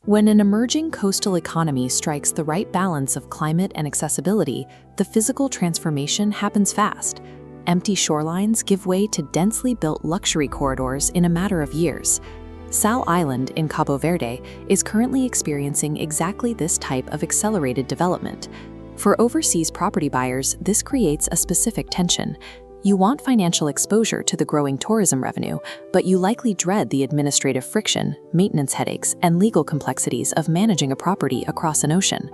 When an emerging coastal economy strikes the right balance of climate and accessibility, the physical transformation happens fast. Empty shorelines give way to densely built luxury corridors in a matter of years. Sal Island in Cabo Verde is currently experiencing exactly this type of accelerated development. For overseas property buyers, this creates a specific tension. You want financial exposure to the growing tourism revenue, but you likely dread the administrative friction, maintenance headaches, and legal complexities of managing a property across an ocean.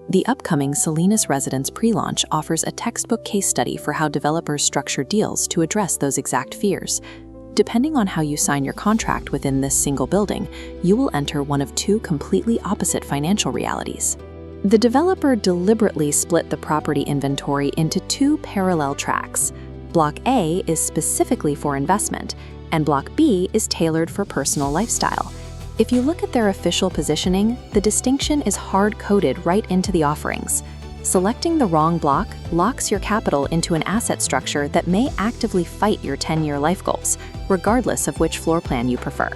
The upcoming Salinas Residence pre-launch offers a textbook case study for how developers structure deals to address those exact fears. Depending on how you sign your contract within this single building, you will enter one of two completely opposite financial realities. The developer deliberately split the property inventory into two parallel tracks. Block A is specifically for investment, and Block B is tailored for personal lifestyle. If you look at their official positioning, the distinction is hard-coded right into the offerings. Selecting the wrong block locks your capital into an asset structure that may actively fight your 10-year life goals, regardless of which floor plan you prefer.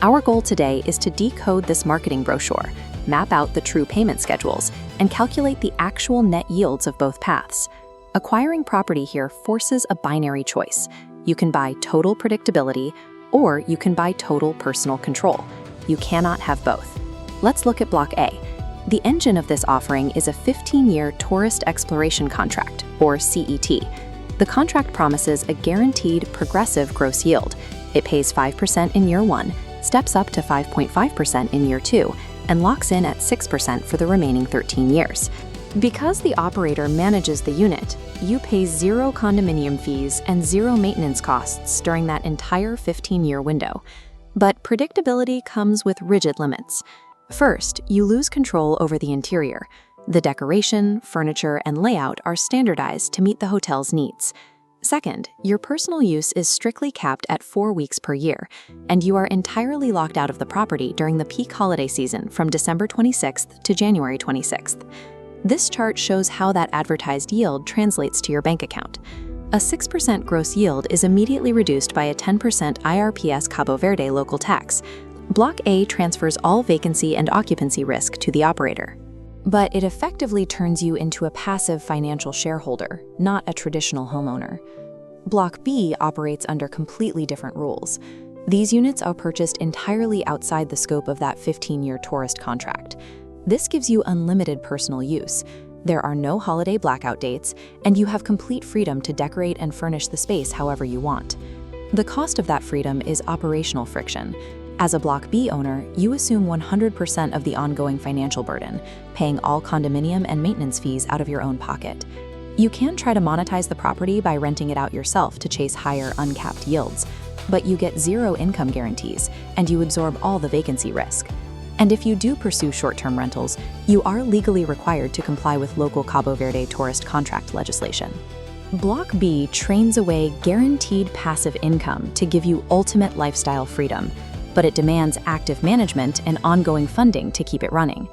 Our goal today is to decode this marketing brochure, map out the true payment schedules, and calculate the actual net yields of both paths. Acquiring property here forces a binary choice. You can buy total predictability, or you can buy total personal control. You cannot have both. Let's look at Block A. The engine of this offering is a 15-year Tourist Exploration Contract, or CET. The contract promises a guaranteed progressive gross yield. It pays 5% in year 1, steps up to 5.5% in year 2, and locks in at 6% for the remaining 13 years. Because the operator manages the unit, you pay zero condominium fees and zero maintenance costs during that entire 15-year window. But predictability comes with rigid limits. First, you lose control over the interior. The decoration, furniture, and layout are standardized to meet the hotel's needs. Second, your personal use is strictly capped at 4 weeks per year, and you are entirely locked out of the property during the peak holiday season from December 26th to January 26th. This chart shows how that advertised yield translates to your bank account. A 6% gross yield is immediately reduced by a 10% IRPS Cabo Verde local tax. Block A transfers all vacancy and occupancy risk to the operator. But it effectively turns you into a passive financial shareholder, not a traditional homeowner. Block B operates under completely different rules. These units are purchased entirely outside the scope of that 15-year tourist contract. This gives you unlimited personal use. There are no holiday blackout dates, and you have complete freedom to decorate and furnish the space however you want. The cost of that freedom is operational friction. As a Block B owner, you assume 100% of the ongoing financial burden, paying all condominium and maintenance fees out of your own pocket. You can try to monetize the property by renting it out yourself to chase higher uncapped yields, but you get zero income guarantees, and you absorb all the vacancy risk. And if you do pursue short-term rentals, you are legally required to comply with local Cabo Verde tourist contract legislation. Block B trains away guaranteed passive income to give you ultimate lifestyle freedom, but it demands active management and ongoing funding to keep it running.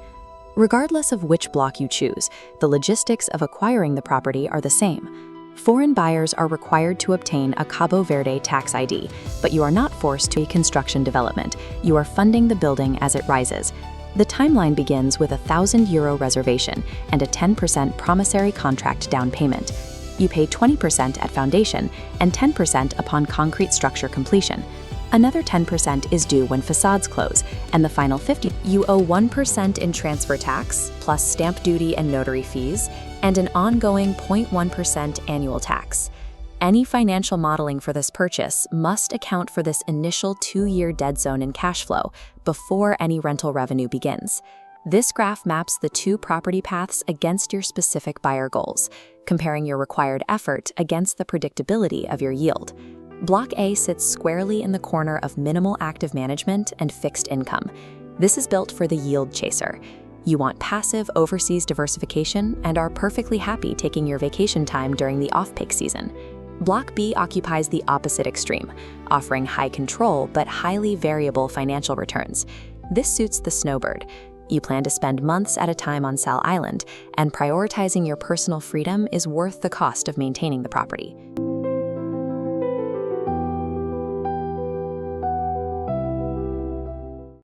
Regardless of which block you choose, the logistics of acquiring the property are the same. Foreign buyers are required to obtain a Cabo Verde tax ID, but you are not forced to a construction development. You are funding the building as it rises. The timeline begins with a €1,000 reservation and a 10% promissory contract down payment. You pay 20% at foundation and 10% upon concrete structure completion. Another 10% is due when facades close, and the final 50%. You owe 1% in transfer tax, plus stamp duty and notary fees, and an ongoing 0.1% annual tax. Any financial modeling for this purchase must account for this initial 2-year dead zone in cash flow before any rental revenue begins. This graph maps the two property paths against your specific buyer goals, comparing your required effort against the predictability of your yield. Block A sits squarely in the corner of minimal active management and fixed income. This is built for the yield chaser. You want passive overseas diversification and are perfectly happy taking your vacation time during the off-peak season. Block B occupies the opposite extreme, offering high control but highly variable financial returns. This suits the snowbird. You plan to spend months at a time on Sal Island, and prioritizing your personal freedom is worth the cost of maintaining the property.